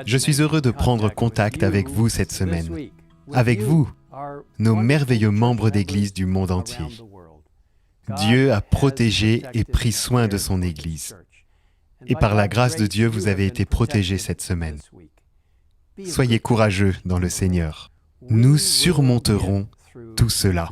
Je suis heureux de prendre contact avec vous cette semaine. Avec vous, nos merveilleux membres d'Église du monde entier. Dieu a protégé et pris soin de son Église. Et par la grâce de Dieu, vous avez été protégés cette semaine. Soyez courageux dans le Seigneur. Nous surmonterons tout cela.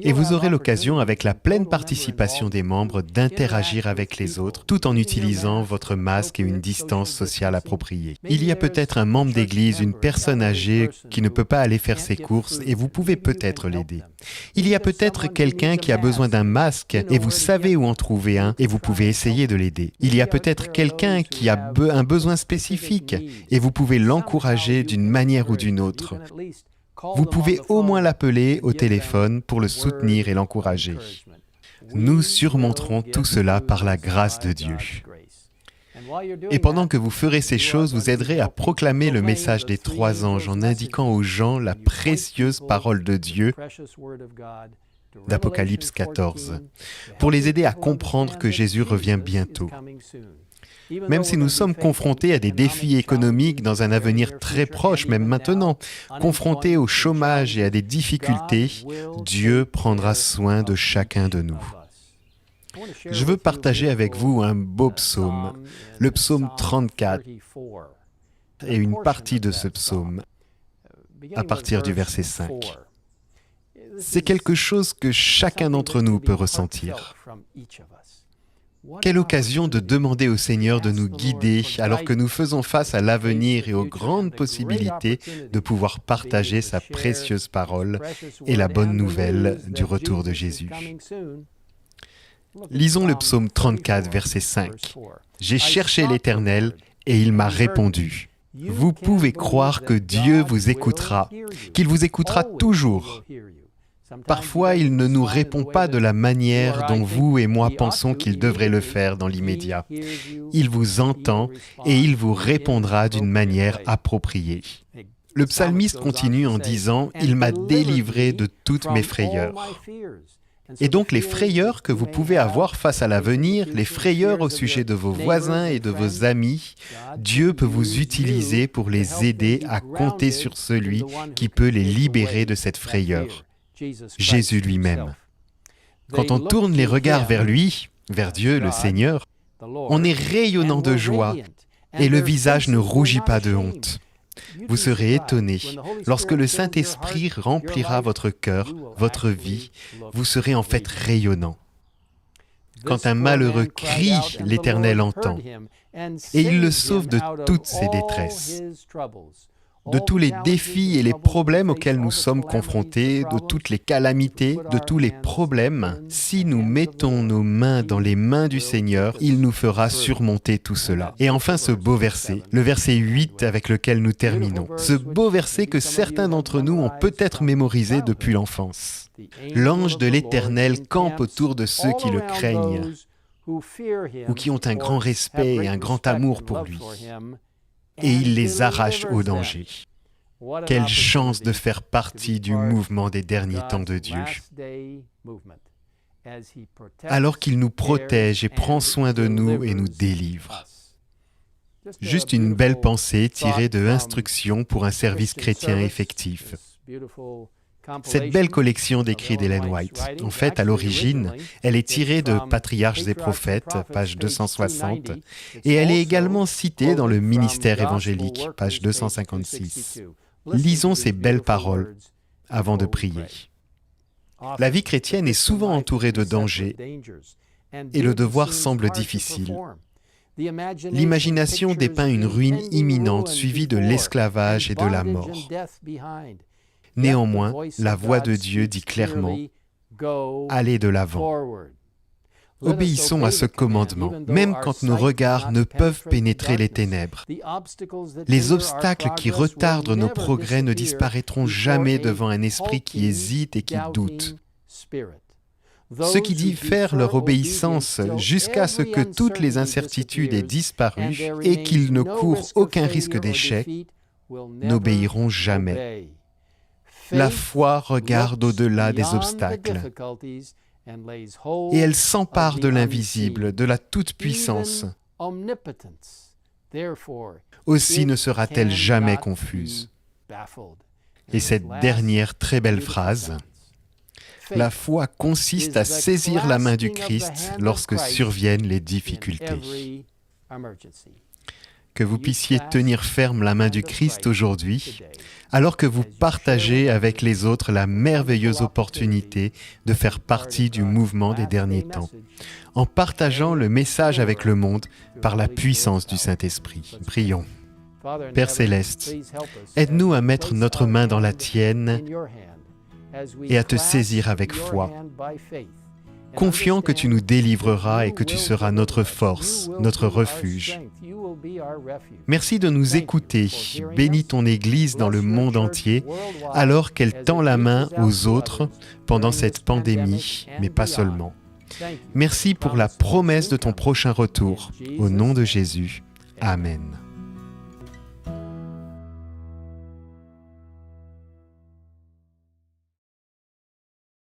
Et vous aurez l'occasion, avec la pleine participation des membres, d'interagir avec les autres, tout en utilisant votre masque et une distance sociale appropriée. Il y a peut-être un membre d'église, une personne âgée qui ne peut pas aller faire ses courses, et vous pouvez peut-être l'aider. Il y a peut-être quelqu'un qui a besoin d'un masque, et vous savez où en trouver un, et vous pouvez essayer de l'aider. Il y a peut-être quelqu'un qui a un besoin spécifique, et vous pouvez l'encourager d'une manière ou d'une autre. Vous pouvez au moins l'appeler au téléphone pour le soutenir et l'encourager. Nous surmonterons tout cela par la grâce de Dieu. Et pendant que vous ferez ces choses, vous aiderez à proclamer le message des 3 anges en indiquant aux gens la précieuse parole de Dieu d'Apocalypse 14, pour les aider à comprendre que Jésus revient bientôt. Même si nous sommes confrontés à des défis économiques dans un avenir très proche, même maintenant, confrontés au chômage et à des difficultés, Dieu prendra soin de chacun de nous. Je veux partager avec vous un beau psaume, le psaume 34, et une partie de ce psaume, à partir du verset 5. C'est quelque chose que chacun d'entre nous peut ressentir. Quelle occasion de demander au Seigneur de nous guider alors que nous faisons face à l'avenir et aux grandes possibilités de pouvoir partager sa précieuse parole et la bonne nouvelle du retour de Jésus. Lisons le psaume 34, verset 5. « J'ai cherché l'Éternel et il m'a répondu. » Vous pouvez croire que Dieu vous écoutera, qu'il vous écoutera toujours. Parfois, il ne nous répond pas de la manière dont vous et moi pensons qu'il devrait le faire dans l'immédiat. Il vous entend et il vous répondra d'une manière appropriée. Le psalmiste continue en disant « Il m'a délivré de toutes mes frayeurs ». Et donc les frayeurs que vous pouvez avoir face à l'avenir, les frayeurs au sujet de vos voisins et de vos amis, Dieu peut vous utiliser pour les aider à compter sur celui qui peut les libérer de cette frayeur. Jésus lui-même. Quand on tourne les regards vers lui, vers Dieu, le Seigneur, on est rayonnant de joie et le visage ne rougit pas de honte. Vous serez étonnés. Lorsque le Saint-Esprit remplira votre cœur, votre vie, vous serez en fait rayonnant. Quand un malheureux crie, l'Éternel entend, et il le sauve de toutes ses détresses. De tous les défis et les problèmes auxquels nous sommes confrontés, de toutes les calamités, de tous les problèmes, si nous mettons nos mains dans les mains du Seigneur, il nous fera surmonter tout cela. Et enfin ce beau verset, le verset 8 avec lequel nous terminons. Ce beau verset que certains d'entre nous ont peut-être mémorisé depuis l'enfance. L'ange de l'Éternel campe autour de ceux qui le craignent, ou qui ont un grand respect et un grand amour pour lui. Et il les arrache au danger. Quelle chance de faire partie du mouvement des derniers temps de Dieu. Alors qu'il nous protège et prend soin de nous et nous délivre. Juste une belle pensée tirée de Instructions pour un service chrétien effectif. Cette belle collection d'écrits d'Ellen White, en fait, à l'origine, elle est tirée de Patriarches et Prophètes, page 260, et elle est également citée dans le Ministère évangélique, page 256. Lisons ces belles paroles avant de prier. La vie chrétienne est souvent entourée de dangers, et le devoir semble difficile. L'imagination dépeint une ruine imminente suivie de l'esclavage et de la mort. Néanmoins, la voix de Dieu dit clairement « Allez de l'avant ». Obéissons à ce commandement, même quand nos regards ne peuvent pénétrer les ténèbres. Les obstacles qui retardent nos progrès ne disparaîtront jamais devant un esprit qui hésite et qui doute. Ceux qui diffèrent leur obéissance jusqu'à ce que toutes les incertitudes aient disparu et qu'ils ne courent aucun risque d'échec, n'obéiront jamais. La foi regarde au-delà des obstacles et elle s'empare de l'invisible, de la toute-puissance, Aussi ne sera-t-elle jamais confuse. Et cette dernière très belle phrase, la foi consiste à saisir la main du Christ lorsque surviennent les difficultés. Que vous puissiez tenir ferme la main du Christ aujourd'hui, alors que vous partagez avec les autres la merveilleuse opportunité de faire partie du mouvement des derniers temps, en partageant le message avec le monde par la puissance du Saint-Esprit. Prions. Père Céleste, aide-nous à mettre notre main dans la tienne et à te saisir avec foi, confiant que tu nous délivreras et que tu seras notre force, notre refuge. Merci de nous écouter. Bénis ton Église dans le monde entier, alors qu'elle tend la main aux autres pendant cette pandémie, mais pas seulement. Merci pour la promesse de ton prochain retour. Au nom de Jésus. Amen.